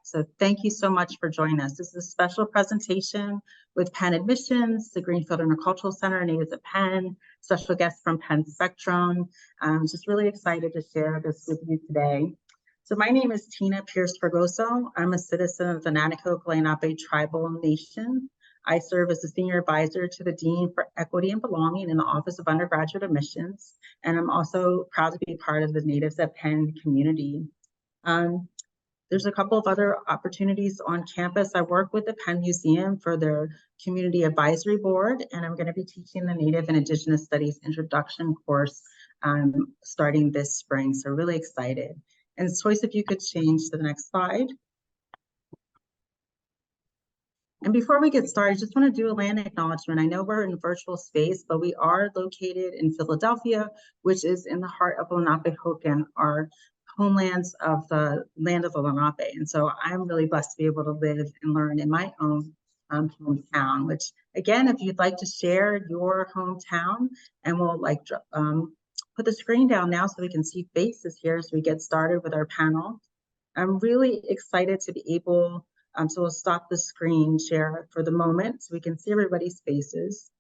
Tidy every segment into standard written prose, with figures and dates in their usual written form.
So thank you so much for joining us. This is a special presentation with Penn Admissions, the Greenfield Intercultural Center, Natives at Penn, special guests from Penn Spectrum. I'm just really excited to share this with you today. So my name is Tina Pierce-Fragoso. I'm a citizen of the Native Lenape Tribal Nation. I serve as the Senior Advisor to the Dean for Equity and Belonging in the Office of Undergraduate Admissions, and I'm also proud to be part of the Natives at Penn community. There's a couple of other opportunities on campus. I work with the Penn Museum for their Community Advisory Board, and I'm going to be teaching the Native and Indigenous Studies Introduction course starting this spring, so really excited. And Joyce, if you could change to the next slide. And before we get started, I just want to do a land acknowledgement. I know we're in virtual space, but we are located in Philadelphia, which is in the heart of Lenapehoking, our homelands of the land of the Lenape. And so I'm really blessed to be able to live and learn in my own hometown, which again, if you'd like to share your hometown, and we'll put the screen down now so we can see faces here as we get started with our panel. I'm really excited to be able so we'll stop the screen share for the moment so we can see everybody's faces.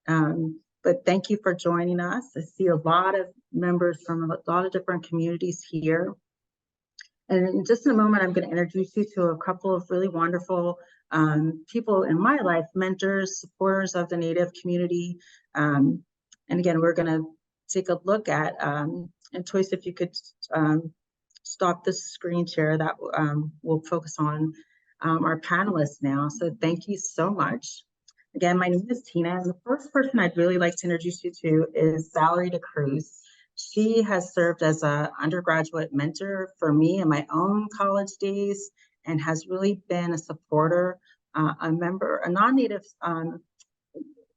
But thank you for joining us. I see a lot of members from a lot of different communities here. And in just a moment, I'm going to introduce you to a couple of really wonderful people in my life, mentors, supporters of the Native community. And again, we're going to take a look at, and Toyce, if you could stop the screen share, that we'll focus on our panelists now. So thank you so much. Again, my name is Tina, and the first person I'd really like to introduce you to is Valerie DeCruz. She has served as an undergraduate mentor for me in my own college days and has really been a supporter, a member, a non-Native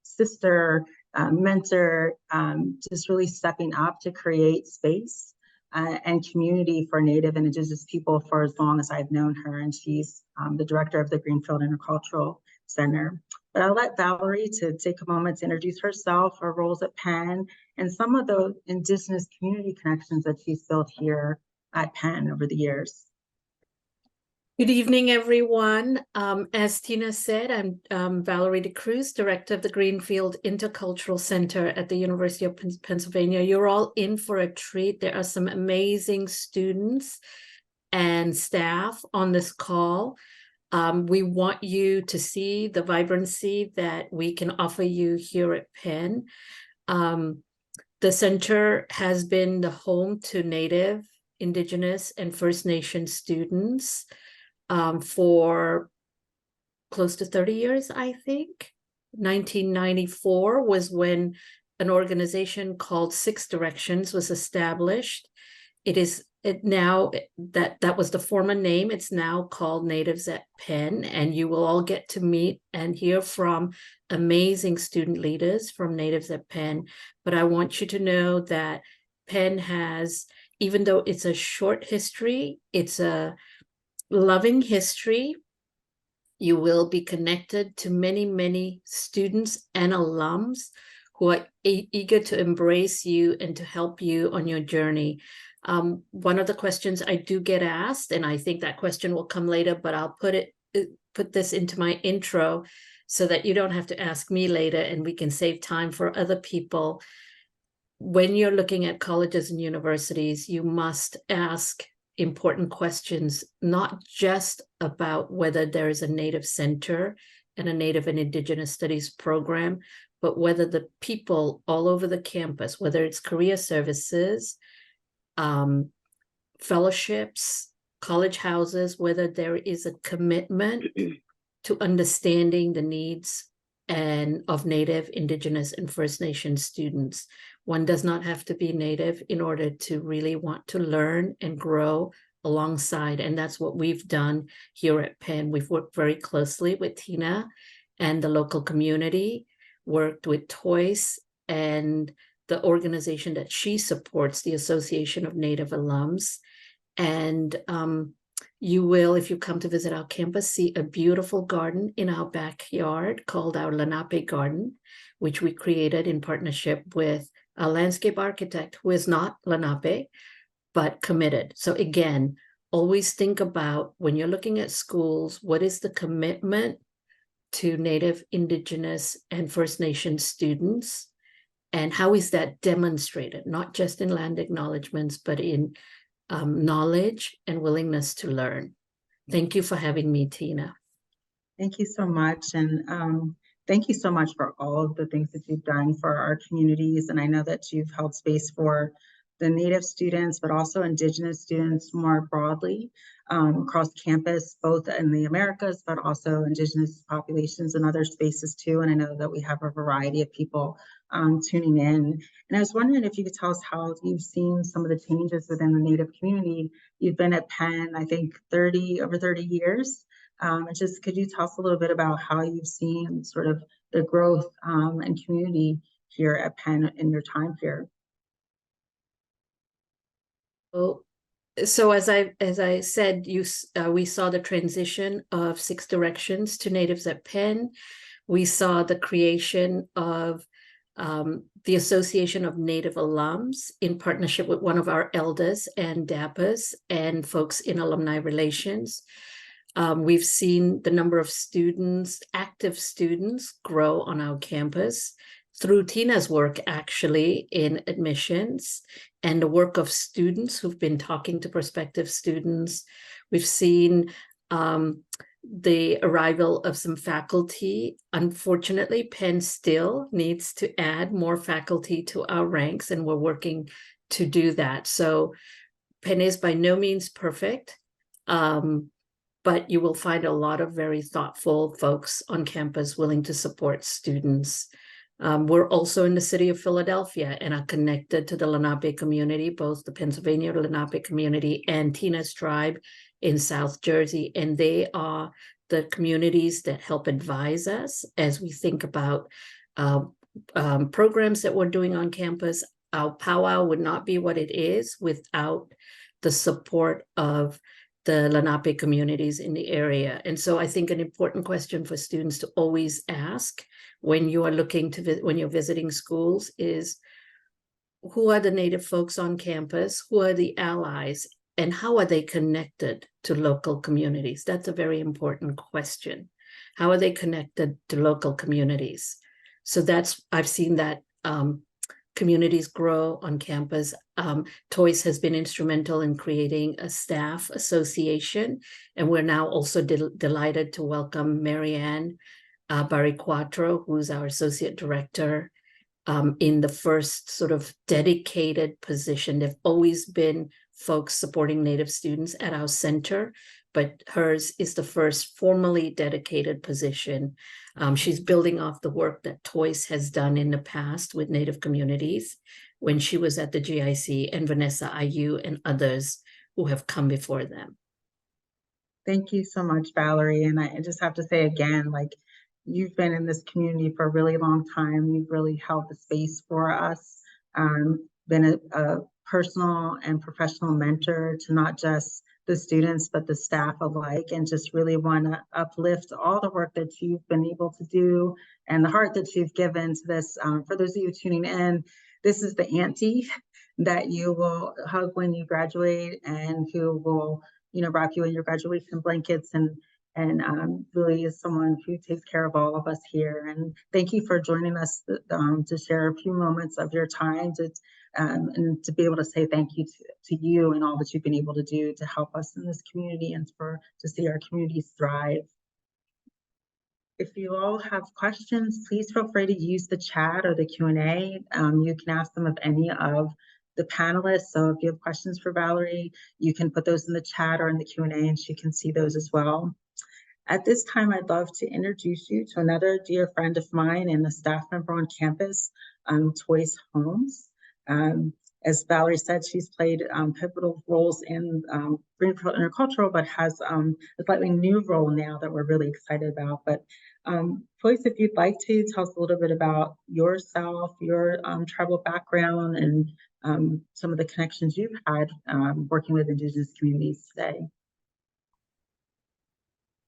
sister, mentor, just really stepping up to create space and community for Native and Indigenous people for as long as I've known her, and she's the director of the Greenfield Intercultural Center. But I'll let Valerie to take a moment to introduce herself, her roles at Penn, and some of the Indigenous community connections that she's built here at Penn over the years. Good evening, everyone. As Tina said, I'm Valerie DeCruz, director of the Greenfield Intercultural Center at the University of Pennsylvania. You're all in for a treat. There are some amazing students and staff on this call. We want you to see the vibrancy that we can offer you here at Penn. The center has been the home to Native, Indigenous, and First Nation students for close to 30 years, I think. 1994 was when an organization called Six Directions was established. That was the former name. It's now called Natives at Penn, and you will all get to meet and hear from amazing student leaders from Natives at Penn. But I want you to know that Penn has, even though it's a short history, it's a loving history. You will be connected to many, many students and alums who are eager to embrace you and to help you on your journey. One of the questions I do get asked, and I think that question will come later, but I'll put this into my intro so that you don't have to ask me later and we can save time for other people. When you're looking at colleges and universities, you must ask important questions, not just about whether there is a Native center and a Native and Indigenous studies program, but whether the people all over the campus, whether it's career services, fellowships, college houses, whether there is a commitment to understanding the needs of Native, Indigenous, and First Nation students. One does not have to be Native in order to really want to learn and grow alongside. And that's what we've done here at Penn. We've worked very closely with Tina and the local community, worked with Toyce and the organization that she supports, the Association of Native Alums. And you will, if you come to visit our campus, see a beautiful garden in our backyard called our Lenape Garden, which we created in partnership with a landscape architect who is not Lenape, but committed. So again, always think about when you're looking at schools, what is the commitment to Native, Indigenous, and First Nation students? And how is that demonstrated, not just in land acknowledgements, but in knowledge and willingness to learn? Thank you for having me, Tina. Thank you so much. And thank you so much for all of the things that you've done for our communities. And I know that you've held space for the Native students, but also Indigenous students more broadly across campus, both in the Americas, but also Indigenous populations in other spaces too. And I know that we have a variety of people tuning in. And I was wondering if you could tell us how you've seen some of the changes within the Native community. You've been at Penn, I think, over 30 years. And just could you tell us a little bit about how you've seen sort of the growth and community here at Penn in your time here? So as I said, we saw the transition of 6 Directions to Natives at Penn. We saw the creation of the Association of Native Alums in partnership with one of our elders and DAPAs and folks in alumni relations. We've seen the number of students, active students, grow on our campus through Tina's work, actually, in admissions and the work of students who've been talking to prospective students. We've seen the arrival of some faculty. Unfortunately, Penn still needs to add more faculty to our ranks, and we're working to do that. So Penn is by no means perfect, but you will find a lot of very thoughtful folks on campus willing to support students. We're also in the city of Philadelphia and are connected to the Lenape community, both the Pennsylvania Lenape community and Tina's tribe in South Jersey. And they are the communities that help advise us as we think about programs that we're doing on campus. Our powwow would not be what it is without the support of the Lenape communities in the area. And so I think an important question for students to always ask when you are looking to when you're visiting schools is, who are the Native folks on campus? Who are the allies? And how are they connected to local communities? That's a very important question. How are they connected to local communities? So I've seen that communities grow on campus. Toys has been instrumental in creating a staff association, and we're now also delighted to welcome Marianne Bariquatro, who's our associate director, in the first sort of dedicated position. There've always been folks supporting Native students at our center, but hers is the first formally dedicated position. She's building off the work that Toys has done in the past with Native communities when she was at the GIC, and Vanessa Ayu and others who have come before them. Thank you so much, Valerie. And I just have to say again, like, you've been in this community for a really long time. You've really held the space for us, been a personal and professional mentor to not just the students, but the staff alike, and just really want to uplift all the work that you've been able to do and the heart that you've given to this. For those of you tuning in, this is the auntie that you will hug when you graduate, and who will, wrap you in your graduation blankets, and really is someone who takes care of all of us here. And thank you for joining us to share a few moments of your time and to be able to say thank you to you and all that you've been able to do to help us in this community and to see our communities thrive. If you all have questions, please feel free to use the chat or the Q&A. You can ask them of any of the panelists. So if you have questions for Valerie, you can put those in the chat or in the Q&A, and she can see those as well. At this time, I'd love to introduce you to another dear friend of mine and a staff member on campus, Toys Holmes. As Valerie said, she's played pivotal roles in Greenfield Intercultural, but has a slightly new role now that we're really excited about. But Toys, if you'd like to tell us a little bit about yourself, your tribal background, and some of the connections you've had working with Indigenous communities today.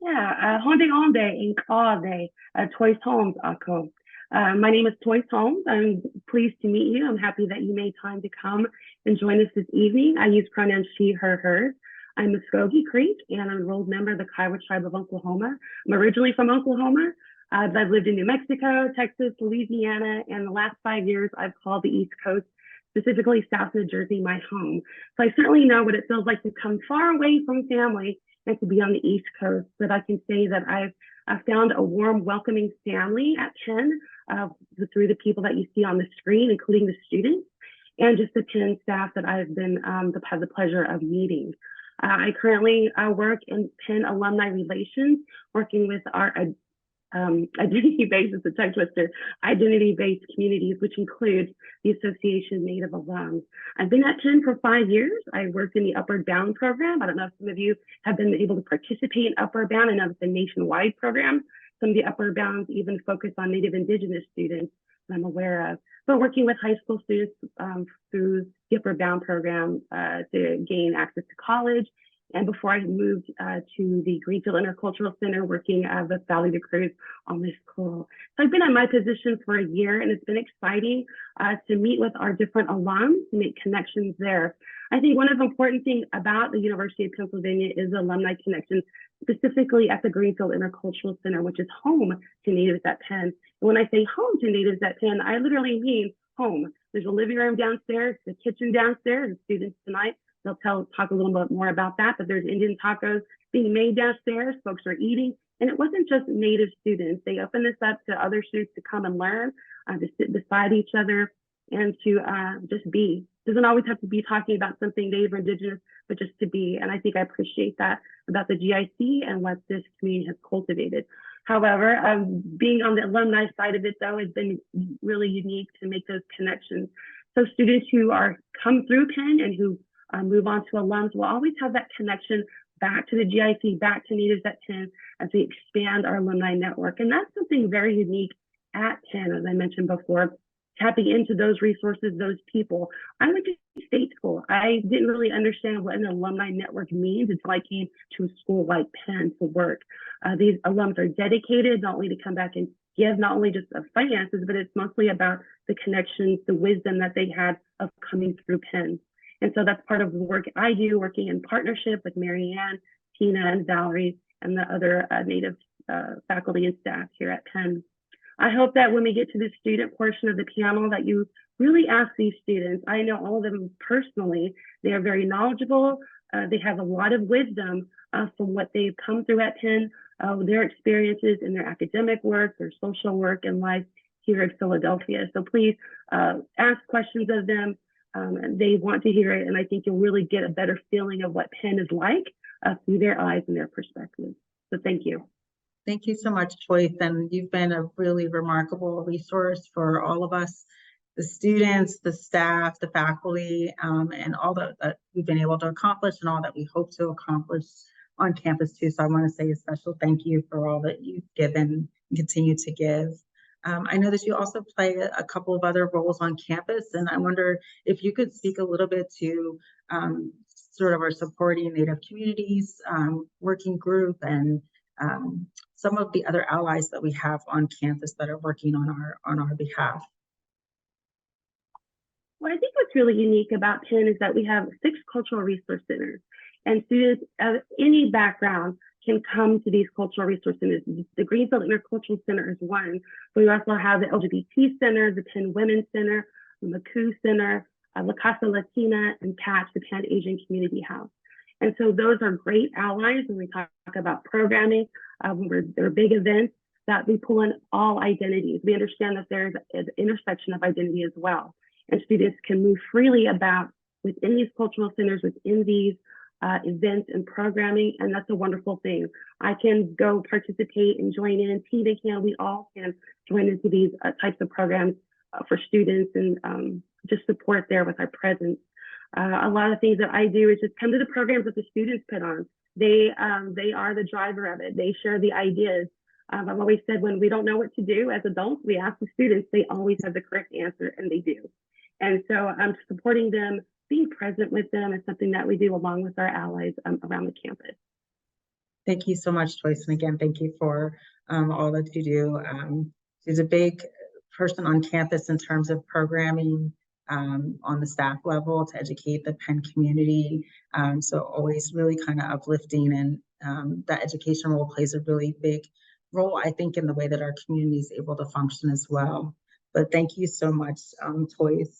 Yeah, Honde Onde in Claude, Toys Holmes, Ako. My name is Toys Holmes. I'm pleased to meet you. I'm happy that you made time to come and join us this evening. I use pronouns she, her, hers. I'm Muskogee Creek and an enrolled member of the Kiowa Tribe of Oklahoma. I'm originally from Oklahoma. I've lived in New Mexico, Texas, Louisiana, and the last 5 years I've called the East Coast, specifically South New Jersey, my home. So I certainly know what it feels like to come far away from family and to be on the East Coast. But I can say that I've found a warm, welcoming family at Penn through the people that you see on the screen, including the students, and just the Penn staff that I've been had the pleasure of meeting. I currently work in Penn alumni relations, working with our identity-based, it's a tongue twister, identity-based communities, which includes the Association Native Alums. I've been at Penn for 5 years. I worked in the Upward Bound program. I don't know if some of you have been able to participate in Upward Bound. I know it's a nationwide program. Some of the Upward Bounds even focus on Native Indigenous students that I'm aware of. But working with high school students through the Upward Bound program to gain access to college. And before I moved to the Greenfield Intercultural Center, working with Valley of the Cruz on this call. So I've been in my position for a year, and it's been exciting to meet with our different alums, to make connections there. I think one of the important things about the University of Pennsylvania is the alumni connection, specifically at the Greenfield Intercultural Center, which is home to Natives at Penn. And when I say home to Natives at Penn, I literally mean home. There's a living room downstairs, the kitchen downstairs, and students tonight, they'll talk a little bit more about that, but there's Indian tacos being made downstairs. Folks are eating. And it wasn't just Native students. They opened this up to other students to come and learn, to sit beside each other and to just be. Doesn't always have to be talking about something Native or Indigenous, but just to be. And I think I appreciate that about the GIC and what this community has cultivated. However, being on the alumni side of it, though, has been really unique to make those connections. So students who come through Penn and who move on to alums will always have that connection back to the GIC, back to Natives at Penn as we expand our alumni network. And that's something very unique at Penn, as I mentioned before, tapping into those resources, those people. I went to state school. I didn't really understand what an alumni network means until I came to a school like Penn to work. These alums are dedicated not only to come back and give not only just of finances, but it's mostly about the connections, the wisdom that they had of coming through Penn. And so that's part of the work I do, working in partnership with Marianne, Tina, and Valerie, and the other Native faculty and staff here at Penn. I hope that when we get to the student portion of the panel that you really ask these students. I know all of them personally. They are very knowledgeable. They have a lot of wisdom from what they've come through at Penn, their experiences in their academic work, their social work, and life here in Philadelphia. So please ask questions of them. And they want to hear it, and I think you'll really get a better feeling of what Penn is like through their eyes and their perspectives. So thank you. Thank you so much, Joyce, and you've been a really remarkable resource for all of us, the students, the staff, the faculty, and all that we've been able to accomplish and all that we hope to accomplish on campus too. So I want to say a special thank you for all that you've given and continue to give. I know that you also play a couple of other roles on campus, and I wonder if you could speak a little bit to sort of our supporting Native communities working group and some of the other allies that we have on campus that are working on our behalf. Well, I think what's really unique about Penn is that we have 6 cultural resource centers, and students of any background can come to these cultural resource centers. The Greenfield Intercultural Center is one, but we also have the LGBT Center, the Penn Women's Center, the McCoo Center, La Casa Latina, and PATCH, the Pan Asian Community House. And so those are great allies when we talk about programming, when there are big events that we pull in all identities. We understand that there's an intersection of identity as well. And students can move freely about within these cultural centers, within these events and programming, and that's a wonderful thing. I can go participate and join in, Tina can, we all can join into these types of programs for students and just support there with our presence. A lot of things that I do is just come to the programs that the students put on. They are the driver of it. They share the ideas. I've always said when we don't know what to do as adults, we ask the students, they always have the correct answer, and they do. And so supporting them, being present with them is something that we do along with our allies around the campus. Thank you so much, Joyce. And again, thank you for all that you do. She's a big person on campus in terms of programming on the staff level to educate the Penn community. So always really kind of uplifting, and that education role plays a really big role, I think, in the way that our community is able to function as well. But thank you so much, Toys.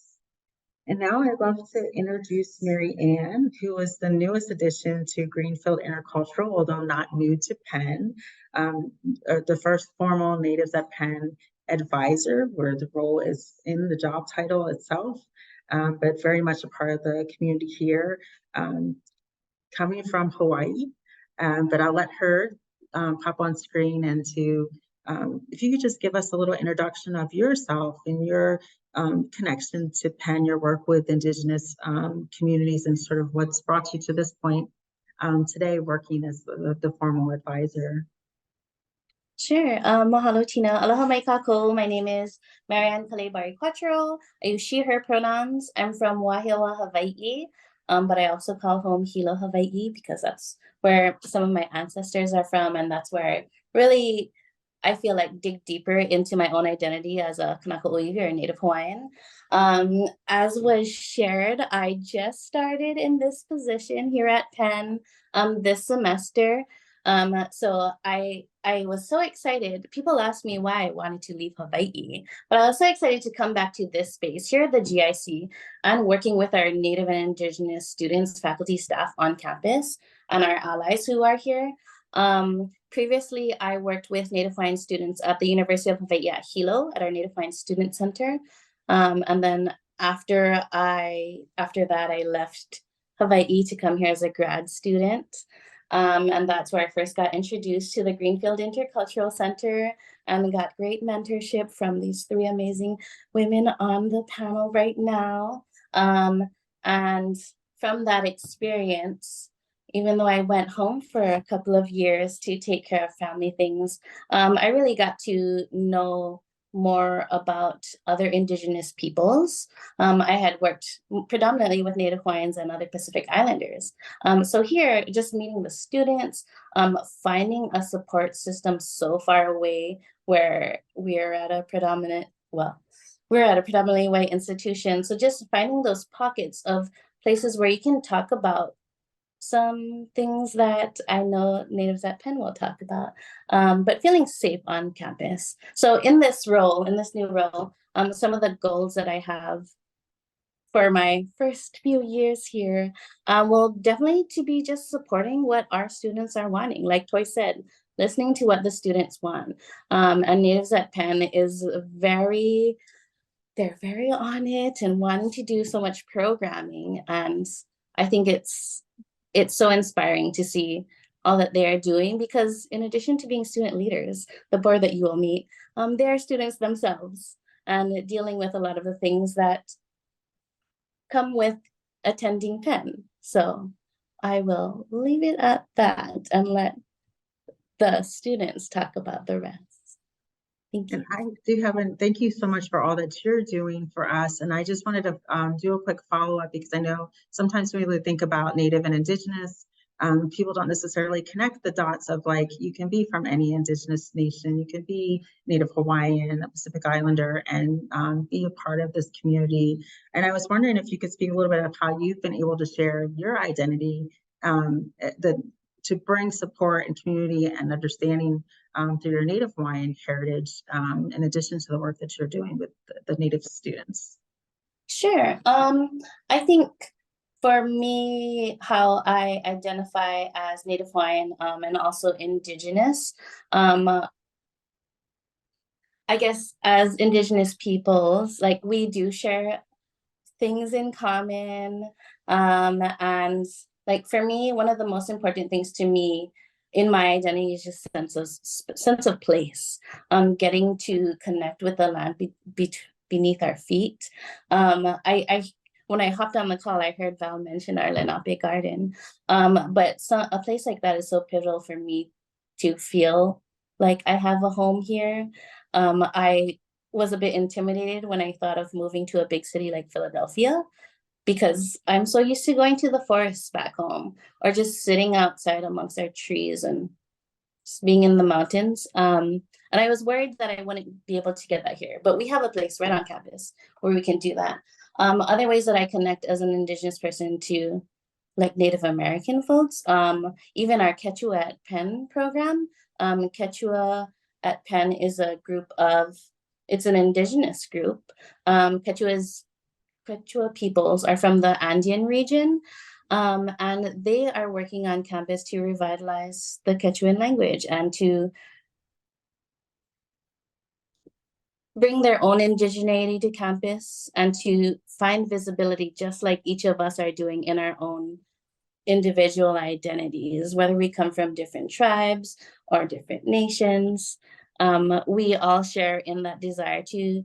And now I'd love to introduce Mary Ann, who is the newest addition to Greenfield Intercultural, although not new to Penn. The first formal Natives at Penn advisor, where the role is in the job title itself, but very much a part of the community here, coming from Hawaii. But I'll let her pop on screen, and if you could just give us a little introduction of yourself and your connection to Penn, your work with Indigenous communities, and sort of what's brought you to this point today, working as the formal advisor. Sure. Mahalo, Tina. Aloha mai kako. My name is Marianne Kalebari Quattro. I use she, her pronouns. I'm from Wahiawa, Hawaii, but I also call home Hilo, Hawaii, because that's where some of my ancestors are from, and that's where really I feel like dig deeper into my own identity as a Kanaka Oiwi, or Native Hawaiian. As was shared, I just started in this position here at Penn this semester. So I was so excited. People asked me why I wanted to leave Hawaii, but I was so excited to come back to this space here at the GIC and working with our Native and Indigenous students, faculty, staff on campus, and our allies who are here. Previously, I worked with Native Hawaiian students at the University of Hawaii at Hilo at our Native Hawaiian Student Center. And then after that, I left Hawaii to come here as a grad student. And that's where I first got introduced to the Greenfield Intercultural Center and got great mentorship from these three amazing women on the panel right now. And from that experience, even though I went home for a couple of years to take care of family things, I really got to know more about other Indigenous peoples. I had worked predominantly with Native Hawaiians and other Pacific Islanders. So here, just meeting the students, finding a support system so far away where we're at a predominantly white institution. So just finding those pockets of places where you can talk about some things that I know Natives at Penn will talk about, but feeling safe on campus. So in this new role, some of the goals that I have for my first few years here will definitely to be just supporting what our students are wanting. Like Toy said, listening to what the students want. And Natives at Penn is they're very on it and wanting to do so much programming. And I think it's so inspiring to see all that they are doing, because in addition to being student leaders, the board that you will meet, they are students themselves and dealing with a lot of the things that come with attending Penn. So I will leave it at that and let the students talk about the rest. Thank you. And thank you so much for all that you're doing for us. And I just wanted to do a quick follow-up, because I know sometimes when we think about Native and Indigenous, people don't necessarily connect the dots of, like, you can be from any Indigenous nation, you can be Native Hawaiian, a Pacific Islander, and be a part of this community. And I was wondering if you could speak a little bit of how you've been able to share your identity, to bring support and community and understanding through your Native Hawaiian heritage, in addition to the work that you're doing with the Native students. Sure. I think for me, how I identify as Native Hawaiian and also Indigenous, I guess as Indigenous peoples, like, we do share things in common, and like, for me, one of the most important things to me in my identity is just sense of place, getting to connect with the land beneath our feet. When I hopped on the call, I heard Val mention our Lenape garden, but a place like that is so pivotal for me to feel like I have a home here. I was a bit intimidated when I thought of moving to a big city like Philadelphia, because I'm so used to going to the forests back home, or just sitting outside amongst our trees and just being in the mountains. And I was worried that I wouldn't be able to get that here, but we have a place right on campus where we can do that. Other ways that I connect as an Indigenous person to like Native American folks, even our Quechua at Penn program. Quechua at Penn is a group of, it's an Indigenous group. Quechua peoples are from the Andean region, and they are working on campus to revitalize the Quechuan language and to bring their own indigeneity to campus and to find visibility just like each of us are doing in our own individual identities, whether we come from different tribes or different nations. We all share in that desire to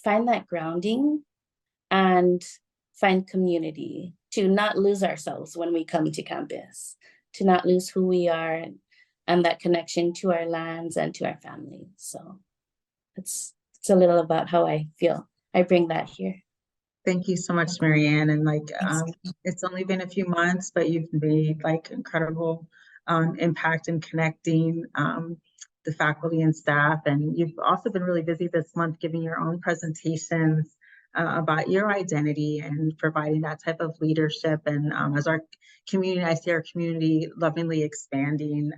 find that grounding and find community, to not lose ourselves when we come to campus, to not lose who we are and that connection to our lands and to our families. So it's a little about how I feel. I bring that here. Thank you so much, Marianne. And like, it's only been a few months, but you've made like incredible impact in connecting the faculty and staff. And you've also been really busy this month giving your own presentations about your identity and providing that type of leadership. And as our community, I see our community lovingly expanding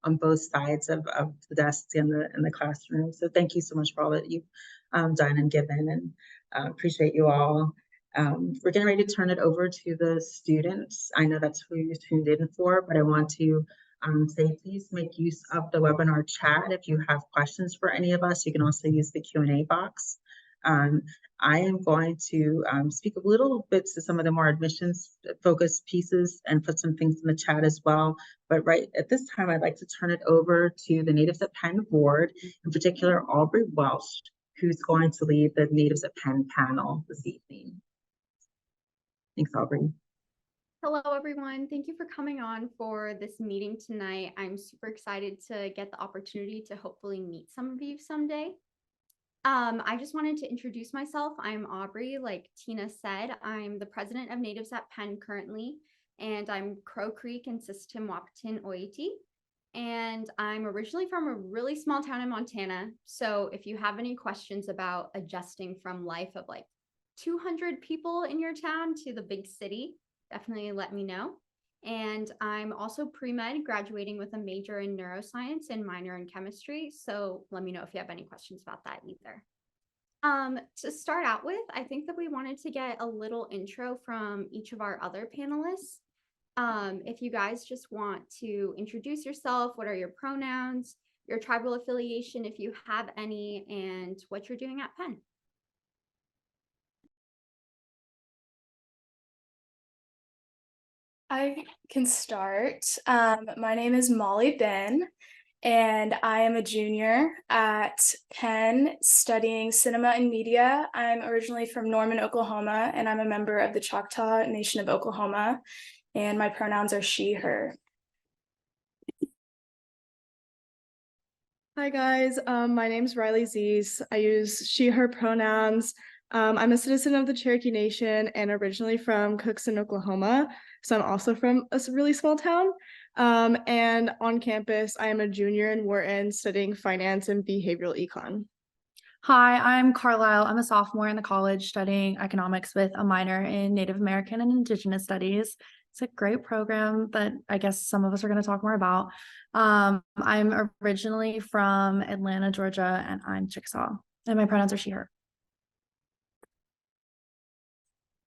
on both sides of the desks in the classroom. So thank you so much for all that you've done and given, and appreciate you all. We're getting ready to turn it over to the students. I know that's who you tuned in for, but I want to say please make use of the webinar chat. If you have questions for any of us, you can also use the Q&A box. I am going to speak a little bit to some of the more admissions focused pieces and put some things in the chat as well. But right at this time, I'd like to turn it over to the Natives at Penn board, in particular, Aubrey Welsh, who's going to lead the Natives at Penn panel this evening. Thanks, Aubrey. Hello, everyone. Thank you for coming on for this meeting tonight. I'm super excited to get the opportunity to hopefully meet some of you someday. I just wanted to introduce myself. I'm Aubrey. Like Tina said, I'm the president of Natives at Penn currently, and I'm Crow Creek and Sisseton Wahpeton Oieti. And I'm originally from a really small town in Montana. So if you have any questions about adjusting from life of like 200 people in your town to the big city, definitely let me know. And I'm also pre-med, graduating with a major in neuroscience and minor in chemistry. So let me know if you have any questions about that either. To start out with, I think that we wanted to get a little intro from each of our other panelists. If you guys just want to introduce yourself, what are your pronouns, your tribal affiliation, if you have any, and what you're doing at Penn. I can start. My name is Molly Ben, and I am a junior at Penn studying cinema and media. I'm originally from Norman, Oklahoma, and I'm a member of the Choctaw Nation of Oklahoma, and my pronouns are she, her. Hi guys, my name's Riley Zees. I use she, her pronouns. I'm a citizen of the Cherokee Nation and originally from Cookson, Oklahoma. So I'm also from a really small town. And on campus, I am a junior in Wharton studying finance and behavioral econ. Hi, I'm Carlisle. I'm a sophomore in the college studying economics with a minor in Native American and Indigenous studies. It's a great program that I guess some of us are going to talk more about. I'm originally from Atlanta, Georgia, and I'm Chickasaw, and my pronouns are she, her.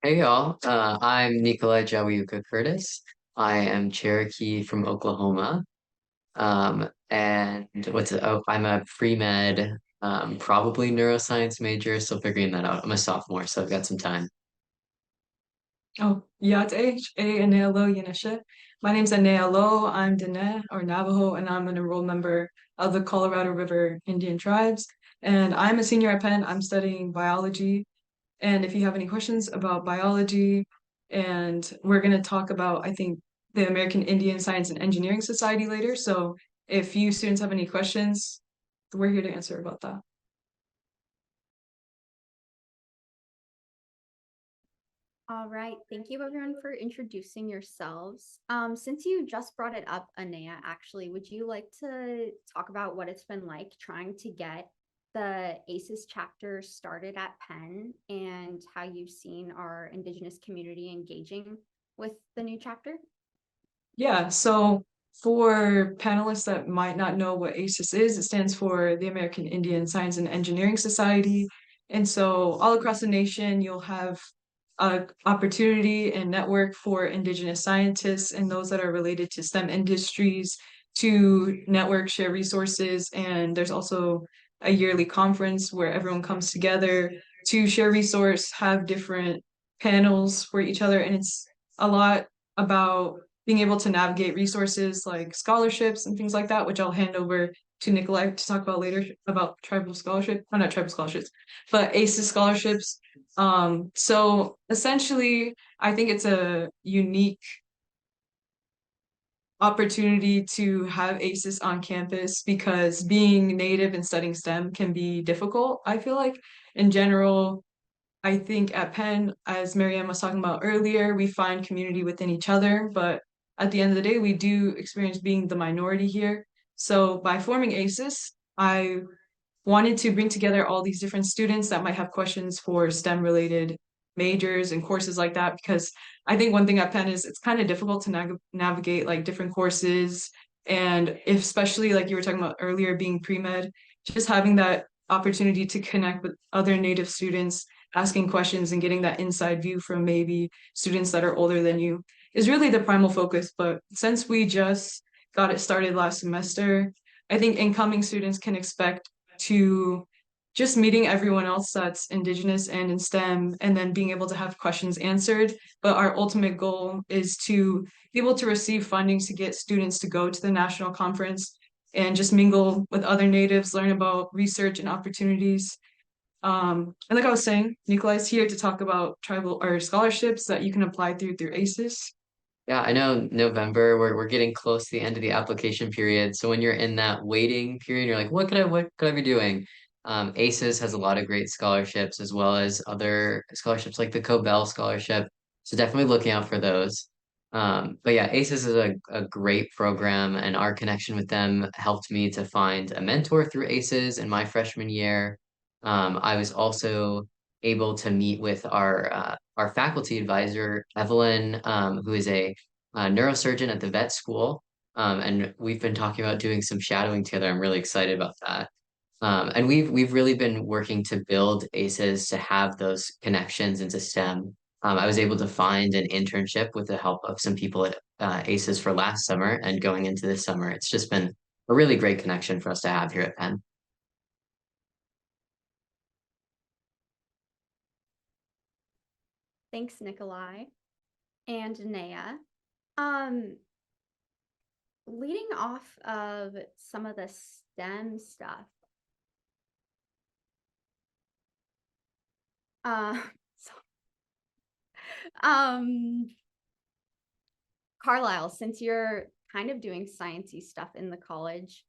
Hey y'all, I'm Nikolai Jawiuka Curtis. I am Cherokee from Oklahoma. And I'm a pre-med, probably neuroscience major, still figuring that out. I'm a sophomore, so I've got some time. Oh, Yate, Anealo Yanisha. My name's Anealo. I'm Dene or Navajo, and I'm an enrolled member of the Colorado River Indian Tribes. And I'm a senior at Penn. I'm studying biology. And if you have any questions about biology, and we're going to talk about, I think, the American Indian Science and Engineering Society later. So if you students have any questions, we're here to answer about that. All right, thank you everyone for introducing yourselves. Since you just brought it up, Anea, actually, would you like to talk about what it's been like trying to get the ACES chapter started at Penn and how you've seen our Indigenous community engaging with the new chapter? Yeah, so for panelists that might not know what ACES is, it stands for the American Indian Science and Engineering Society. And so all across the nation, you'll have an opportunity and network for Indigenous scientists and those that are related to STEM industries to network, share resources. And there's also a yearly conference where everyone comes together to share resource, have different panels for each other. And it's a lot about being able to navigate resources like scholarships and things like that, which I'll hand over to Nikolai to talk about later about tribal scholarship, not tribal scholarships, but ACES scholarships. So essentially, I think it's a unique opportunity to have ACES on campus because being Native and studying STEM can be difficult. I feel like in general, I think at Penn, as Marianne was talking about earlier, we find community within each other, but at the end of the day, we do experience being the minority here. So by forming ACES, I wanted to bring together all these different students that might have questions for STEM related majors and courses like that, because I think one thing at Penn is it's kind of difficult to navigate like different courses. And if, especially like you were talking about earlier, being pre-med, just having that opportunity to connect with other Native students, asking questions and getting that inside view from maybe students that are older than you is really the primal focus. But since we just got it started last semester, I think incoming students can expect to just meeting everyone else that's Indigenous and in STEM, and then being able to have questions answered. But our ultimate goal is to be able to receive funding to get students to go to the national conference and just mingle with other Natives, learn about research and opportunities. And like I was saying, Nikolai's here to talk about tribal or scholarships that you can apply through ACES. Yeah, I know November, we're getting close to the end of the application period. So when you're in that waiting period, you're like, what could I be doing? ACES has a lot of great scholarships as well as other scholarships like the Cobell Scholarship. So definitely looking out for those. But yeah, ACES is a great program, and our connection with them helped me to find a mentor through ACES in my freshman year. I was also able to meet with our faculty advisor, Evelyn, who is a neurosurgeon at the vet school. And we've been talking about doing some shadowing together. I'm really excited about that. And we've really been working to build ACES to have those connections into STEM. I was able to find an internship with the help of some people at ACES for last summer, and going into this summer, it's just been a really great connection for us to have here at Penn. Thanks, Nikolai and Naya. Leading off of some of the STEM stuff. Carlisle, since you're kind of doing sciencey stuff in the college,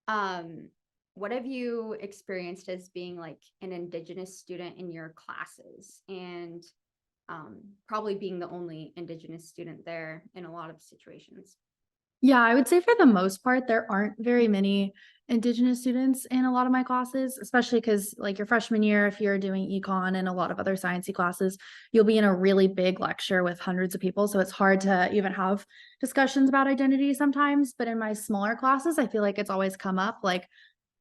what have you experienced as being like an Indigenous student in your classes, and probably being the only Indigenous student there in a lot of situations? Yeah, I would say for the most part, there aren't very many Indigenous students in a lot of my classes, especially because like your freshman year, if you're doing econ and a lot of other sciencey classes, you'll be in a really big lecture with hundreds of people. So it's hard to even have discussions about identity sometimes. But in my smaller classes, I feel like it's always come up, like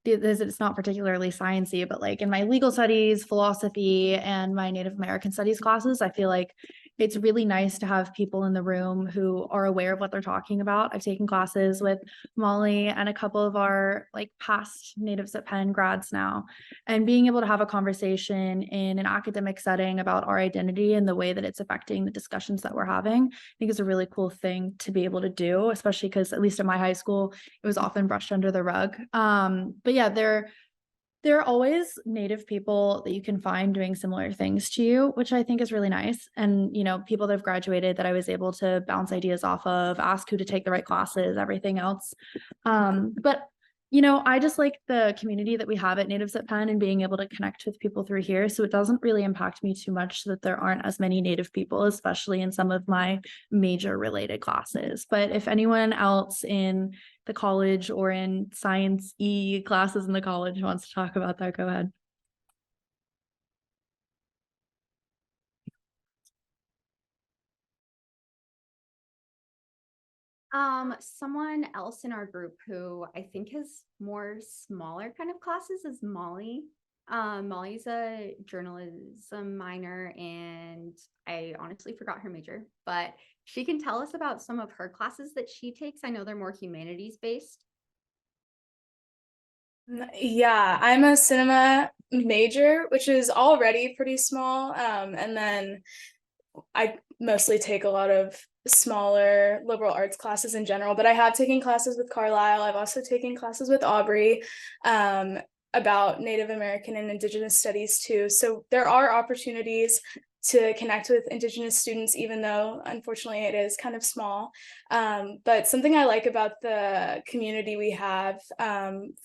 it's not particularly sciencey, but like in my legal studies, philosophy, and my Native American studies classes, I feel like it's really nice to have people in the room who are aware of what they're talking about. I've taken classes with Molly and a couple of our like past Natives at Penn grads now, and being able to have a conversation in an academic setting about our identity and the way that it's affecting the discussions that we're having, I think is a really cool thing to be able to do, especially because at least at my high school, it was often brushed under the rug. But yeah, there are always Native people that you can find doing similar things to you, which I think is really nice. And, you know, people that have graduated that I was able to bounce ideas off of, ask who to take the right classes, everything else. But You know, I just like the community that we have at Natives at Penn and being able to connect with people through here. So it doesn't really impact me too much that there aren't as many Native people, especially in some of my major related classes. But if anyone else in the college or in science classes in the college wants to talk about that, go ahead. Someone else in our group who I think has more smaller kind of classes is Molly. Molly's a journalism minor, and I honestly forgot her major, but she can tell us about some of her classes that she takes. I know they're more humanities based. Yeah, I'm a cinema major, which is already pretty small. And then I mostly take a lot of smaller liberal arts classes in general, but I have taken classes with Carlisle. I've also taken classes with Aubrey about Native American and Indigenous studies too. So there are opportunities to connect with Indigenous students, even though unfortunately it is kind of small. But something I like about the community we have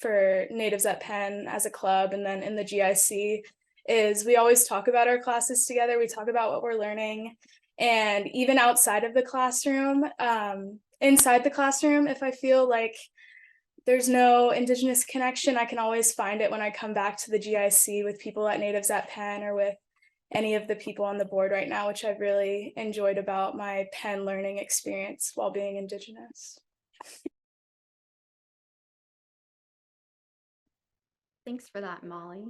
for Natives at Penn as a club and then in the GIC is we always talk about our classes together. We talk about what we're learning. And even outside of the classroom, inside the classroom, if I feel like there's no Indigenous connection, I can always find it when I come back to the GIC with people at Natives at Penn or with any of the people on the board right now, which I've really enjoyed about my Penn learning experience while being Indigenous. Thanks for that, Molly.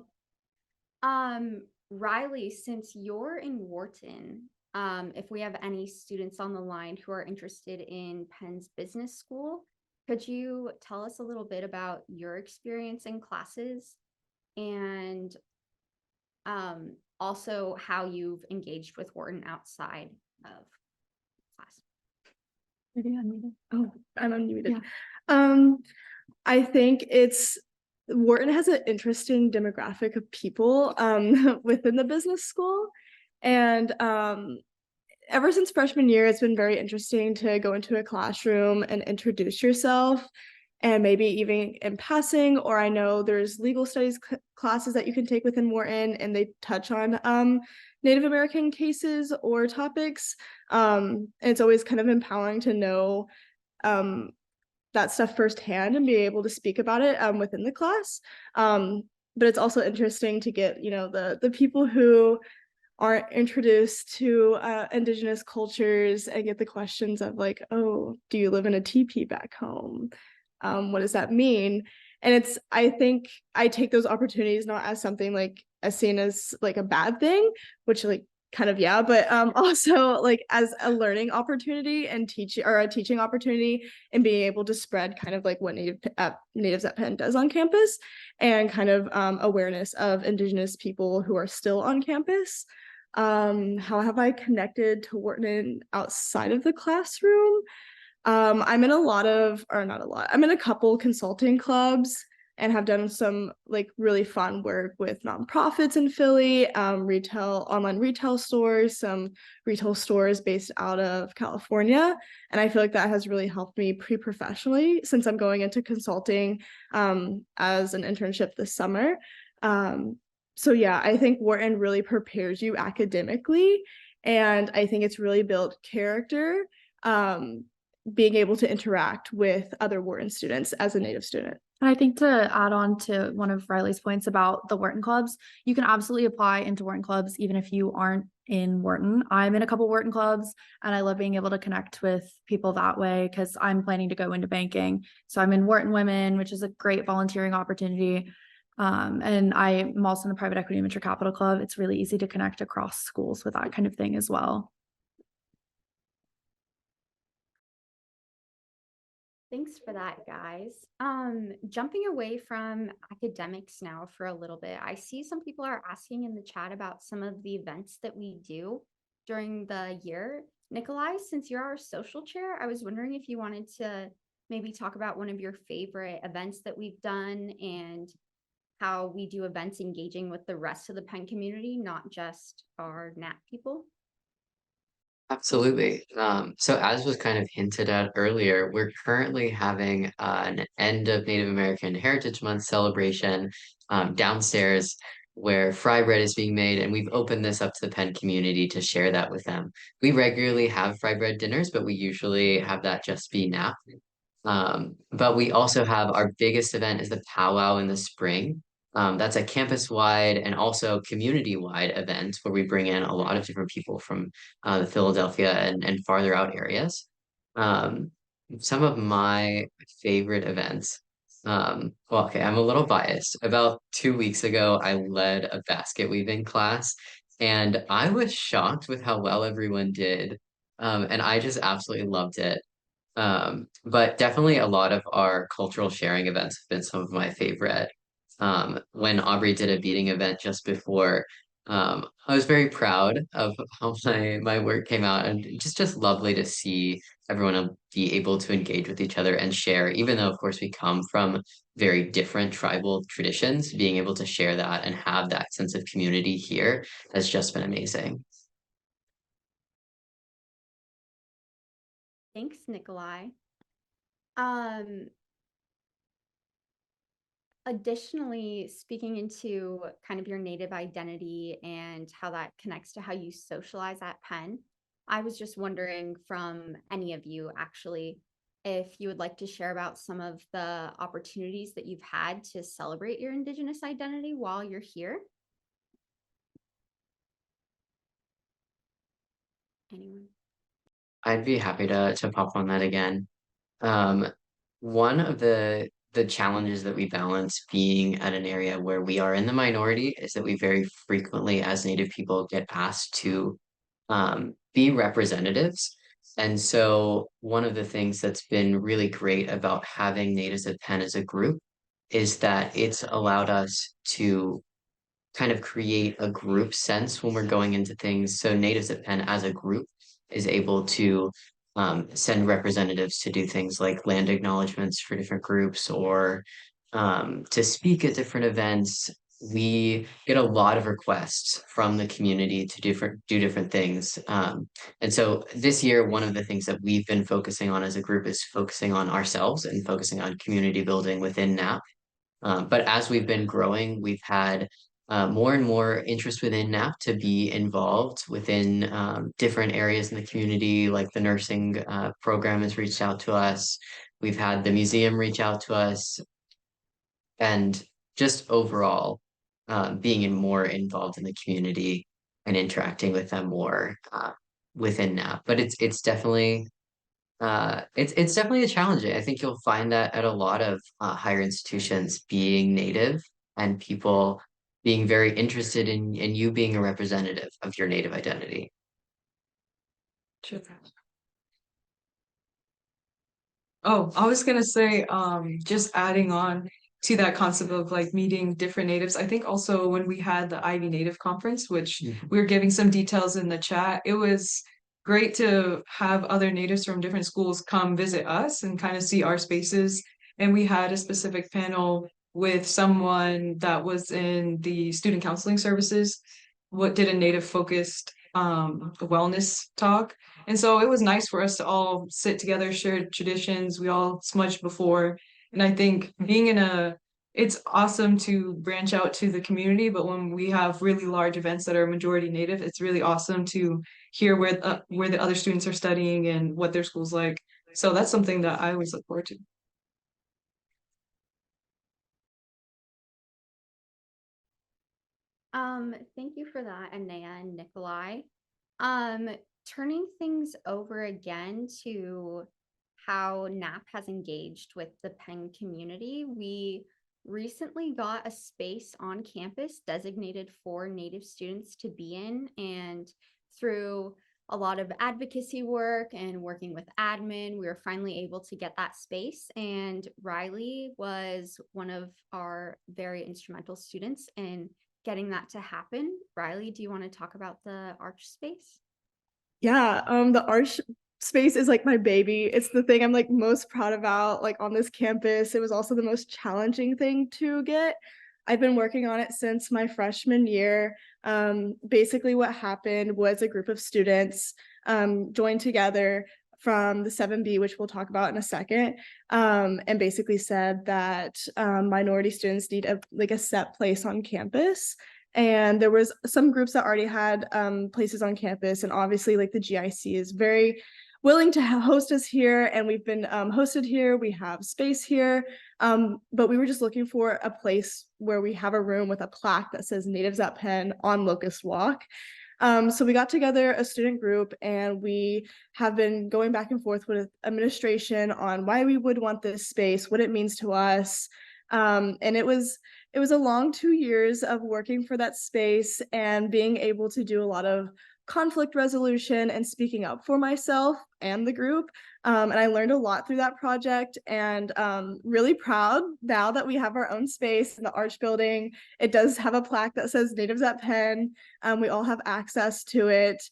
Riley, since you're in Wharton, if we have any students on the line who are interested in Penn's business school, could you tell us a little bit about your experience in classes and also how you've engaged with Wharton outside of class? Maybe unmuted. Oh, I'm unmuted. Yeah. I think Wharton has an interesting demographic of people within the business school. And ever since freshman year, it's been very interesting to go into a classroom and introduce yourself, and maybe even in passing, or I know there's legal studies classes that you can take within Wharton, and they touch on Native American cases or topics. And it's always kind of empowering to know that stuff firsthand and be able to speak about it within the class. But it's also interesting to get, the people who aren't introduced to Indigenous cultures and get the questions of like, oh, do you live in a teepee back home? What does that mean? And I think I take those opportunities not as something like as seen as like a bad thing, which like kind of, yeah, but also like as a learning opportunity and a teaching opportunity, and being able to spread kind of like what Natives at Penn does on campus, and kind of awareness of Indigenous people who are still on campus. How have I connected to Wharton outside of the classroom? I'm in I'm in a couple consulting clubs and have done some like really fun work with nonprofits in Philly, online retail stores, some retail stores based out of California. And I feel like that has really helped me pre-professionally since I'm going into consulting as an internship this summer. So yeah, I think Wharton really prepares you academically, and I think it's really built character, being able to interact with other Wharton students as a Native student. I think to add on to one of Riley's points about the Wharton clubs, you can absolutely apply into Wharton clubs even if you aren't in Wharton. I'm in a couple Wharton clubs, and I love being able to connect with people that way because I'm planning to go into banking. So I'm in Wharton Women, which is a great volunteering opportunity. And I'm also in the Private Equity Venture Capital Club. It's really easy to connect across schools with that kind of thing as well. Thanks for that, guys. Jumping away from academics now for a little bit, I see some people are asking in the chat about some of the events that we do during the year. Nikolai, since you're our social chair, I was wondering if you wanted to maybe talk about one of your favorite events that we've done and how we do events engaging with the rest of the Penn community, not just our NAT people. Absolutely. So as was kind of hinted at earlier, we're currently having an end of Native American Heritage Month celebration downstairs where fry bread is being made, and we've opened this up to the Penn community to share that with them. We regularly have fry bread dinners, but we usually have that just be nap. But we also have our biggest event is the powwow in the spring. That's a campus-wide and also community-wide event where we bring in a lot of different people from the Philadelphia and farther out areas. Um, some of my favorite events. Well, okay, I'm a little biased. About 2 weeks ago, I led a basket weaving class, and I was shocked with how well everyone did. And I just absolutely loved it. But definitely a lot of our cultural sharing events have been some of my favorite. When Aubrey did a beading event just before, I was very proud of how my work came out, and just lovely to see everyone be able to engage with each other and share, even though of course we come from very different tribal traditions, being able to share that and have that sense of community here has just been amazing. Thanks, Nikolai. Um, Additionally, speaking into kind of your Native identity and how that connects to how you socialize at Penn, I was just wondering from any of you actually, if you would like to share about some of the opportunities that you've had to celebrate your Indigenous identity while you're here. Anyone? I'd be happy to pop on that again. Um, one of the challenges that we balance being at an area where we are in the minority is that we very frequently, as Native people, get asked to be representatives. And so one of the things that's been really great about having Natives at Penn as a group is that it's allowed us to kind of create a group sense when we're going into things. So Natives at Penn as a group is able to send representatives to do things like land acknowledgements for different groups or to speak at different events. We get a lot of requests from the community to do different things. And so this year, one of the things that we've been focusing on as a group is focusing on ourselves and focusing on community building within NAP. But as we've been growing, we've had more and more interest within NAP to be involved within different areas in the community, like the nursing program has reached out to us. We've had the museum reach out to us, and just overall being more involved in the community and interacting with them more within NAP. But it's definitely it's definitely a challenge. I think you'll find that at a lot of higher institutions being Native and people being very interested in you being a representative of your Native identity. Sure. Oh, I was gonna say, just adding on to that concept of like meeting different natives. I think also when we had the Ivy Native Conference, which we were giving some details in the chat, it was great to have other natives from different schools come visit us and kind of see our spaces. And we had a specific panel with someone that was in the student counseling services, what did a native focused wellness talk. And so it was nice for us to all sit together, share traditions. We all smudged before. And I think it's awesome to branch out to the community, but when we have really large events that are majority Native, it's really awesome to hear where the other students are studying and what their school's like. So that's something that I always look forward to. Thank you for that, Anaya and Nikolai. Turning things over again to how NAP has engaged with the Penn community, we recently got a space on campus designated for Native students to be in, and through a lot of advocacy work and working with admin, we were finally able to get that space. And Riley was one of our very instrumental students in getting that to happen. Riley, do you want to talk about the arch space? Yeah, the arch space is like my baby. It's the thing I'm like most proud about like on this campus. It was also the most challenging thing to get. I've been working on it since my freshman year. Basically what happened was a group of students joined together from the 7B, which we'll talk about in a second, and basically said that minority students need a set place on campus. And there was some groups that already had places on campus, and obviously like the GIC is very willing to host us here, and we've been hosted here. We have space here, but we were just looking for a place where we have a room with a plaque that says Natives at Penn on Locust Walk. So we got together a student group, and we have been going back and forth with administration on why we would want this space, what it means to us. And it was a long 2 years of working for that space and being able to do a lot of conflict resolution and speaking up for myself and the group. And I learned a lot through that project, and really proud now that we have our own space in the Arch Building. It does have a plaque that says Natives at Penn. We all have access to it.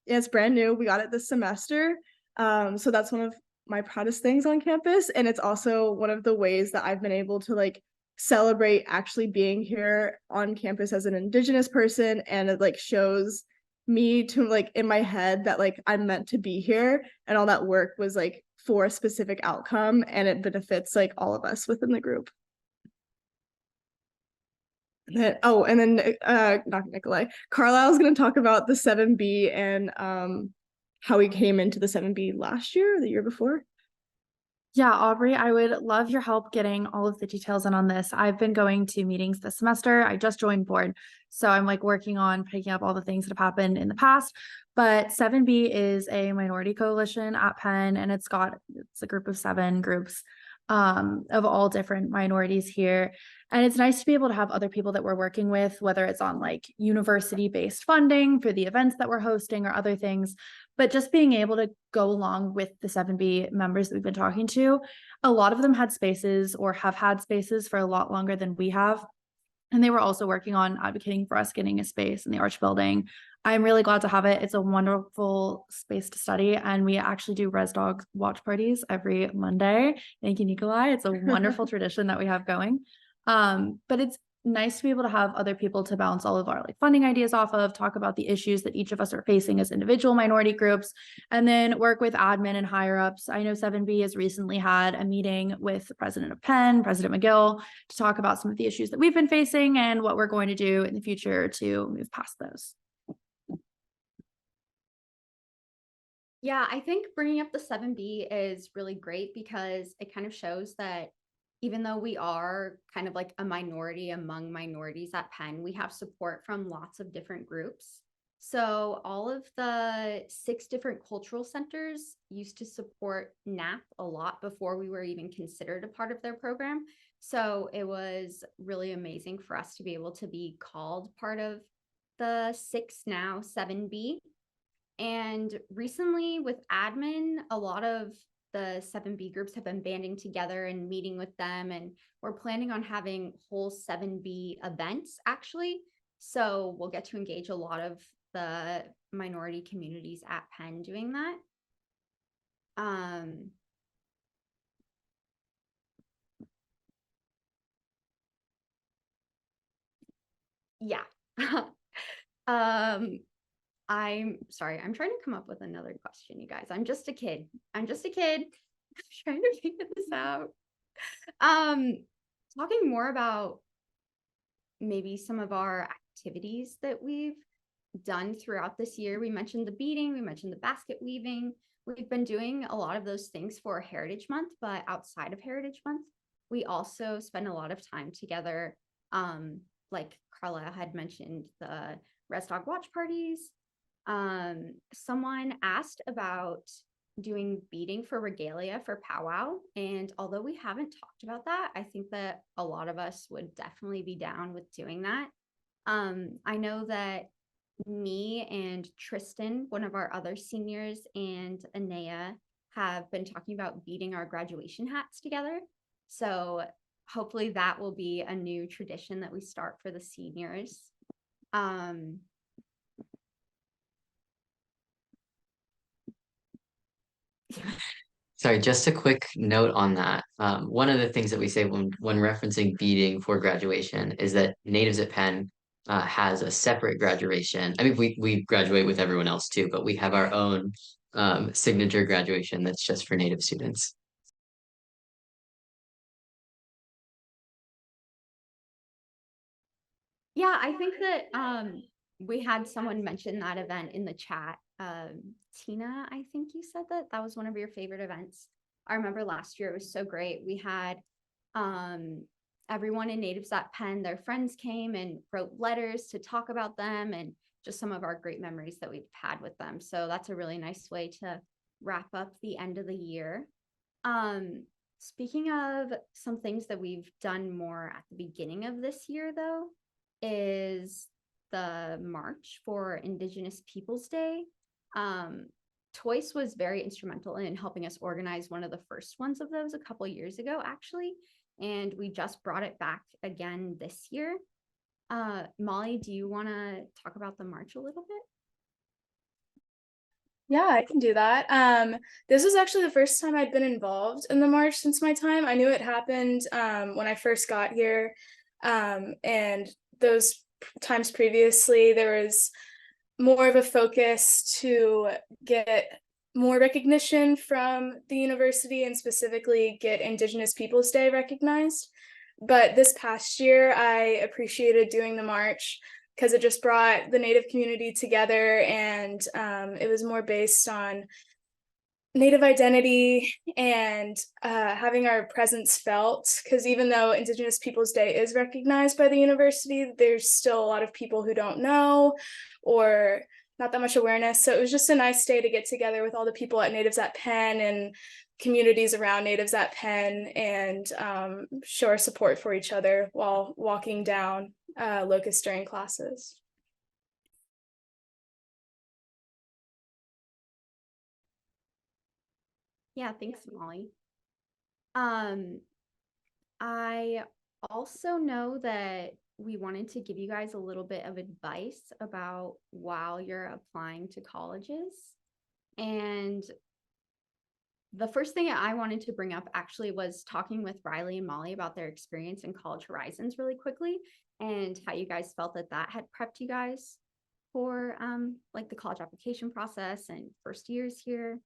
It's brand new. We got it this semester. So that's one of my proudest things on campus. And it's also one of the ways that I've been able to like celebrate actually being here on campus as an Indigenous person, and it like shows me to like in my head that like I'm meant to be here, and all that work was like for a specific outcome, and it benefits like all of us within the group. And then Dr. Nikolai, Carlisle's going to talk about the 7B and how we came into the 7B last year or the year before. Yeah, Aubrey, I would love your help getting all of the details in on this. I've been going to meetings this semester. I just joined board, so I'm like working on picking up all the things that have happened in the past. But 7B is a minority coalition at Penn, and it's a group of 7 groups of all different minorities here. And it's nice to be able to have other people that we're working with, whether it's on like university-based funding for the events that we're hosting or other things, but just being able to go along with the 7B members that we've been talking to. A lot of them had spaces or have had spaces for a lot longer than we have. And they were also working on advocating for us getting a space in the Arch Building. I'm really glad to have it. It's a wonderful space to study, and we actually do Res Dog watch parties every Monday. Thank you, Nikolai. It's a wonderful tradition that we have going. But it's nice to be able to have other people to bounce all of our like funding ideas off of, talk about the issues that each of us are facing as individual minority groups, and then work with admin and higher ups. I know 7B has recently had a meeting with the president of Penn, President McGill, to talk about some of the issues that we've been facing and what we're going to do in the future to move past those. Yeah, I think bringing up the 7B is really great because it kind of shows that even though we are kind of like a minority among minorities at Penn, we have support from lots of different groups. So all of the 6 different cultural centers used to support NAP a lot before we were even considered a part of their program. So it was really amazing for us to be able to be called part of the 6, now 7B. And recently with admin, a lot of the 7B groups have been banding together and meeting with them, and we're planning on having whole 7B events actually. So we'll get to engage a lot of the minority communities at Penn doing that. Yeah. I'm sorry, I'm trying to come up with another question, you guys. I'm just a kid. I'm trying to figure this out. Talking more about maybe some of our activities that we've done throughout this year. We mentioned the beading, we mentioned the basket weaving. We've been doing a lot of those things for Heritage Month, but outside of Heritage Month, we also spend a lot of time together. Like Carla had mentioned, the Res Dog watch parties. Someone asked about doing beading for regalia for powwow, and although we haven't talked about that, I think that a lot of us would definitely be down with doing that. I know that me and Tristan, one of our other seniors, and Anea have been talking about beading our graduation hats together, so hopefully that will be a new tradition that we start for the seniors. Sorry, just a quick note on that. One of the things that we say when referencing beading for graduation is that Natives at Penn has a separate graduation. I mean, we graduate with everyone else too, but we have our own signature graduation that's just for Native students. Yeah, I think that we had someone mention that event in the chat. Tina, I think you said that that was one of your favorite events. I remember last year it was so great. We had everyone in Natives at Penn, their friends came and wrote letters to talk about them and just some of our great memories that we've had with them. So that's a really nice way to wrap up the end of the year. Speaking of some things that we've done more at the beginning of this year, though, is the March for Indigenous Peoples Day. Toyce was very instrumental in helping us organize one of the first ones of those a couple years ago, actually, and we just brought it back again this year. Molly, do you want to talk about the March a little bit? Yeah, I can do that. This was actually the first time I'd been involved in the march since my time. I knew it happened when I first got here. And those times previously, there was more of a focus to get more recognition from the university and specifically get Indigenous Peoples Day recognized. But this past year, I appreciated doing the march because it just brought the Native community together, and it was more based on Native identity and having our presence felt, because even though Indigenous Peoples Day is recognized by the university, there's still a lot of people who don't know or not that much awareness. So it was just a nice day to get together with all the people at Natives at Penn and communities around Natives at Penn and show our support for each other while walking down Locust during classes. Yeah, thanks, Molly. I also know that we wanted to give you guys a little bit of advice about while you're applying to colleges. And the first thing I wanted to bring up actually was talking with Riley and Molly about their experience in College Horizons really quickly and how you guys felt that that had prepped you guys for like the college application process and first years here.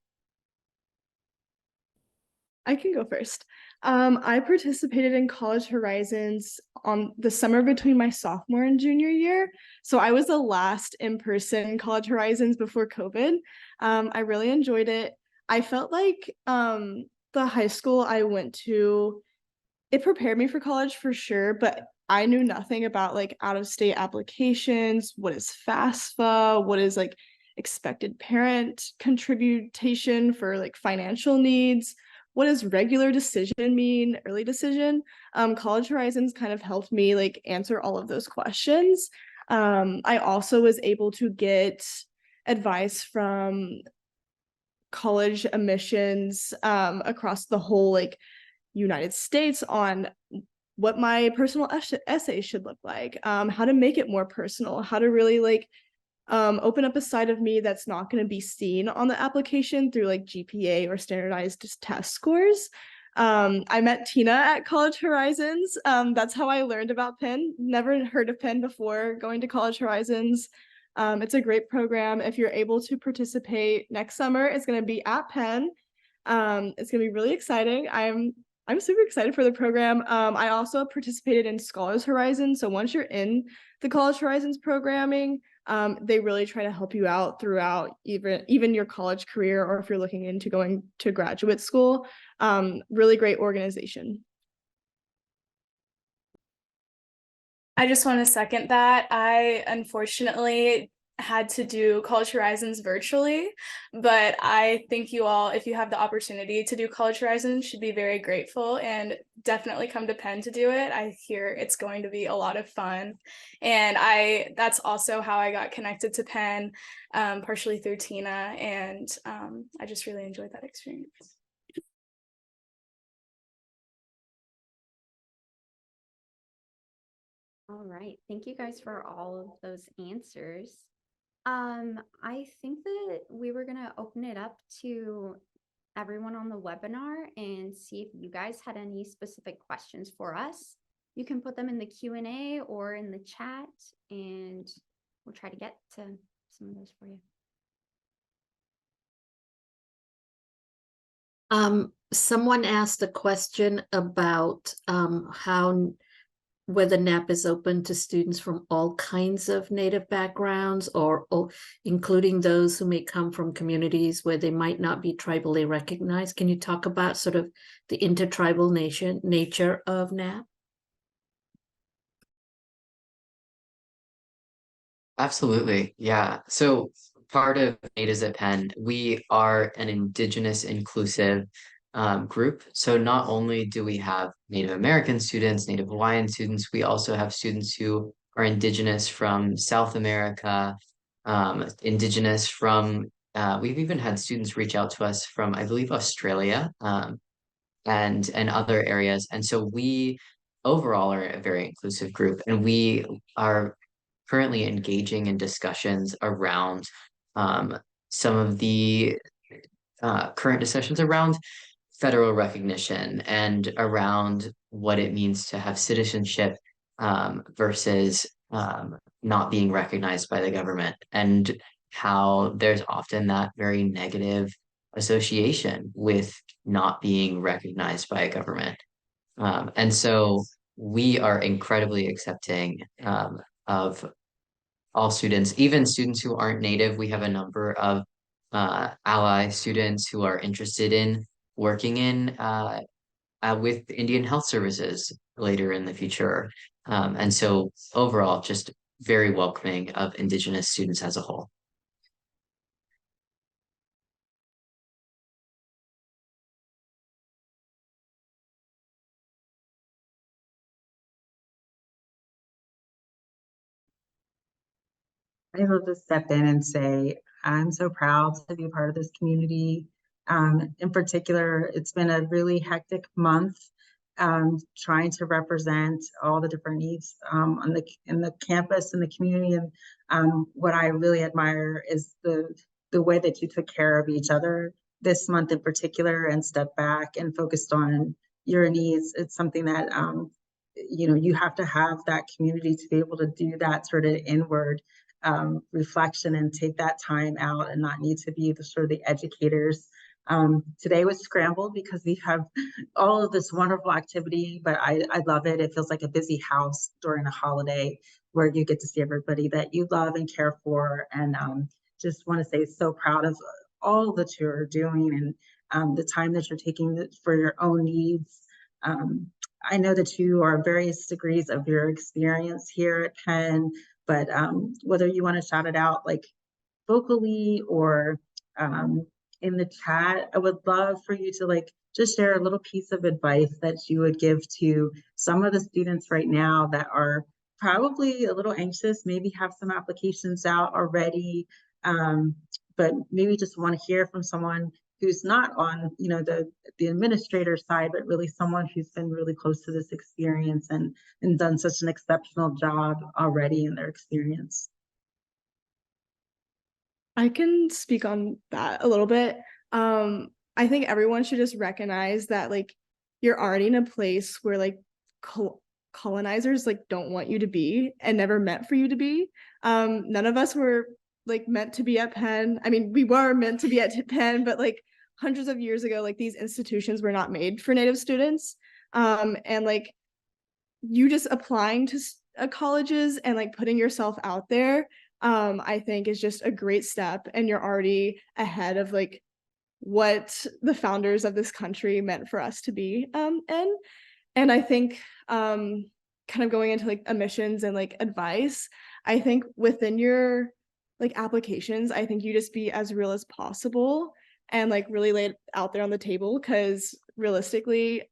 I can go first. I participated in College Horizons on the summer between my sophomore and junior year. So I was the last in-person College Horizons before COVID. I really enjoyed it. I felt like the high school I went to, it prepared me for college for sure, but I knew nothing about like out-of-state applications, what is FAFSA, what is like expected parent contribution for like financial needs. What does regular decision mean, early decision? College Horizons kind of helped me like answer all of those questions. I also was able to get advice from college admissions across the whole like United States on what my personal essay should look like, how to make it more personal, how to really like open up a side of me that's not going to be seen on the application through like GPA or standardized test scores. I met Tina at College Horizons. That's how I learned about Penn. Never heard of Penn before going to College Horizons. It's a great program. If you're able to participate next summer, it's going to be at Penn. It's going to be really exciting. I'm super excited for the program. I also participated in Scholars Horizons. So once you're in the College Horizons programming, they really try to help you out throughout even your college career, or if you're looking into going to graduate school. Really great organization. I just want to second that. I unfortunately had to do College Horizons virtually, but I think you all, if you have the opportunity to do College Horizons, should be very grateful and definitely come to Penn to do it. I hear it's going to be a lot of fun. And that's also how I got connected to Penn, partially through Tina, and I just really enjoyed that experience. All right, thank you guys for all of those answers. I think that we were gonna open it up to everyone on the webinar and see if you guys had any specific questions for us. You can put them in the Q&A or in the chat, and we'll try to get to some of those for you. Someone asked a question about whether NAP is open to students from all kinds of Native backgrounds, or including those who may come from communities where they might not be tribally recognized. Can you talk about sort of the intertribal nature of NAP? Absolutely. Yeah. So part of Natives at Penn, we are an Indigenous inclusive group. So not only do we have Native American students, Native Hawaiian students, we also have students who are Indigenous from South America, Indigenous from, we've even had students reach out to us from, I believe, Australia, and other areas. And so we overall are a very inclusive group, and we are currently engaging in discussions around some of the current discussions around federal recognition and around what it means to have citizenship versus not being recognized by the government, and how there's often that very negative association with not being recognized by a government. And so we are incredibly accepting of all students, even students who aren't Native. We have a number of ally students who are interested in working in with Indian Health Services later in the future. And so overall, just very welcoming of Indigenous students as a whole. I will just step in and say, I'm so proud to be part of this community. In particular, it's been a really hectic month trying to represent all the different needs in the campus and the community. And what I really admire is the way that you took care of each other this month in particular, and stepped back and focused on your needs. It's something that you have to have that community to be able to do that sort of inward reflection and take that time out and not need to be the sort of the educators. Today was scrambled because we have all of this wonderful activity, but I love it. It feels like a busy house during a holiday where you get to see everybody that you love and care for. And just want to say, so proud of all that you're doing, and the time that you're taking for your own needs. I know that you are various degrees of your experience here at Penn, but whether you want to shout it out like vocally or in the chat, I would love for you to just share a little piece of advice that you would give to some of the students right now that are probably a little anxious, maybe have some applications out already, but maybe just want to hear from someone who's not on the administrator side, but really someone who's been really close to this experience and done such an exceptional job already in their experience. I can speak on that a little bit. I think everyone should just recognize that you're already in a place where colonizers don't want you to be and never meant for you to be. None of us were meant to be at Penn. I mean, we were meant to be at Penn, but hundreds of years ago, these institutions were not made for Native students. And you just applying to colleges and putting yourself out there, I think is just a great step, and you're already ahead of what the founders of this country meant for us to be. And I think kind of going into emissions and advice, I think within your applications, I think you just be as real as possible and really lay it out there on the table, because realistically,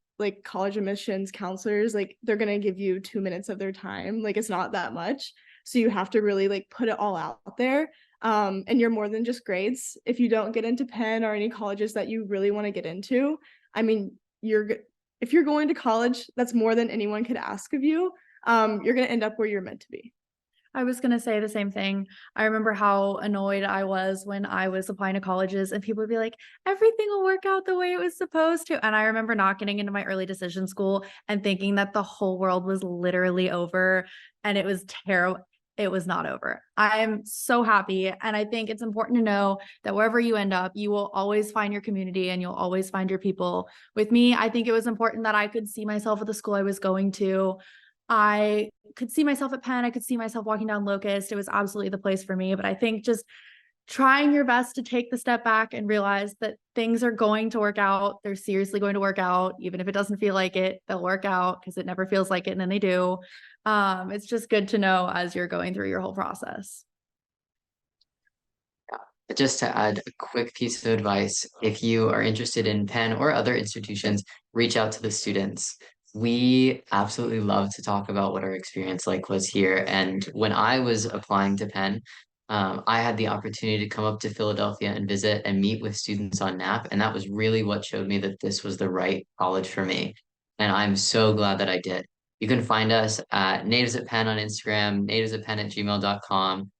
college admissions counselors, they're gonna give you 2 minutes of their time. It's not that much. So you have to really put it all out there. And you're more than just grades. If you don't get into Penn or any colleges that you really want to get into, I mean, if you're going to college, that's more than anyone could ask of you. You're gonna end up where you're meant to be. I was going to say the same thing. I remember how annoyed I was when I was applying to colleges and people would be like, everything will work out the way it was supposed to. And I remember not getting into my early decision school and thinking that the whole world was literally over, and it was terrible. It was not over. I am so happy. And I think it's important to know that wherever you end up, you will always find your community and you'll always find your people. With me, I think it was important that I could see myself at the school I was going to. I could see myself at Penn. I could see myself walking down Locust. It was absolutely the place for me. But I think just trying your best to take the step back and realize that things are going to work out. They're seriously going to work out. Even if it doesn't feel like it, they'll work out, because it never feels like it, and then they do. It's just good to know as you're going through your whole process. Just to add a quick piece of advice, if you are interested in Penn or other institutions, reach out to the students. We absolutely love to talk about what our experience like was here. And when I was applying to Penn, I had the opportunity to come up to Philadelphia and visit and meet with students on NAP. And that was really what showed me that this was the right college for me. And I'm so glad that I did. You can find us at Natives at Penn on Instagram, nativesatpenn@gmail.com.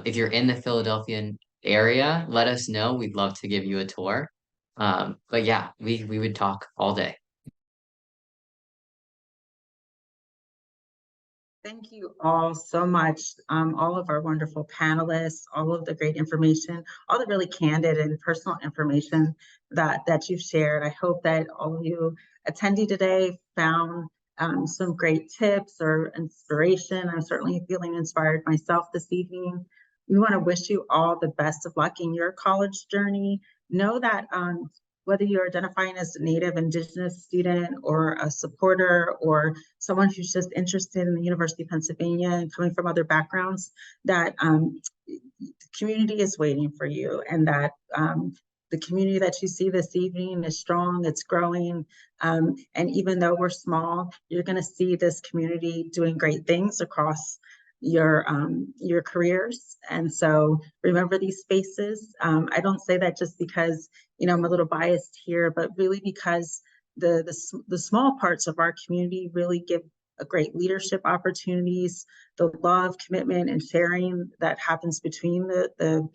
If you're in the Philadelphia area, let us know. We'd love to give you a tour. But yeah, we would talk all day. Thank you all so much, all of our wonderful panelists, all of the great information, all the really candid and personal information that you've shared. I hope that all of you attending today found some great tips or inspiration. I'm certainly feeling inspired myself this evening. We want to wish you all the best of luck in your college journey. Know that whether you're identifying as a Native Indigenous student or a supporter or someone who's just interested in the University of Pennsylvania and coming from other backgrounds, that the community is waiting for you, and that the community that you see this evening is strong, it's growing. And even though we're small, you're gonna see this community doing great things across your careers. And so remember these spaces. I don't say that just because, you know, I'm a little biased here, but really because the small parts of our community really give a great leadership opportunities, the love, commitment, and sharing that happens between the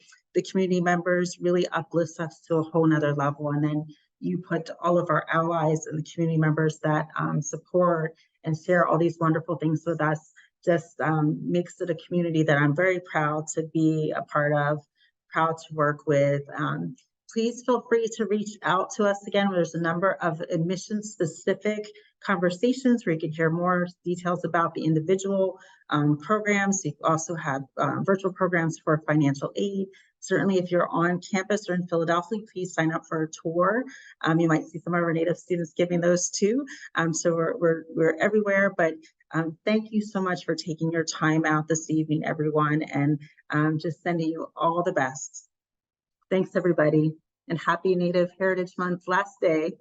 community members really uplifts us to a whole nother level. And then you put all of our allies and the community members that support and share all these wonderful things with us, just makes it a community that I'm very proud to be a part of, proud to work with. Please feel free to reach out to us again. There's a number of admission-specific conversations where you can hear more details about the individual programs. You also have virtual programs for financial aid. Certainly, if you're on campus or in Philadelphia, please sign up for a tour. You might see some of our Native students giving those too. So we're everywhere, but thank you so much for taking your time out this evening, everyone, and just sending you all the best. Thanks, everybody, and happy Native Heritage Month last day.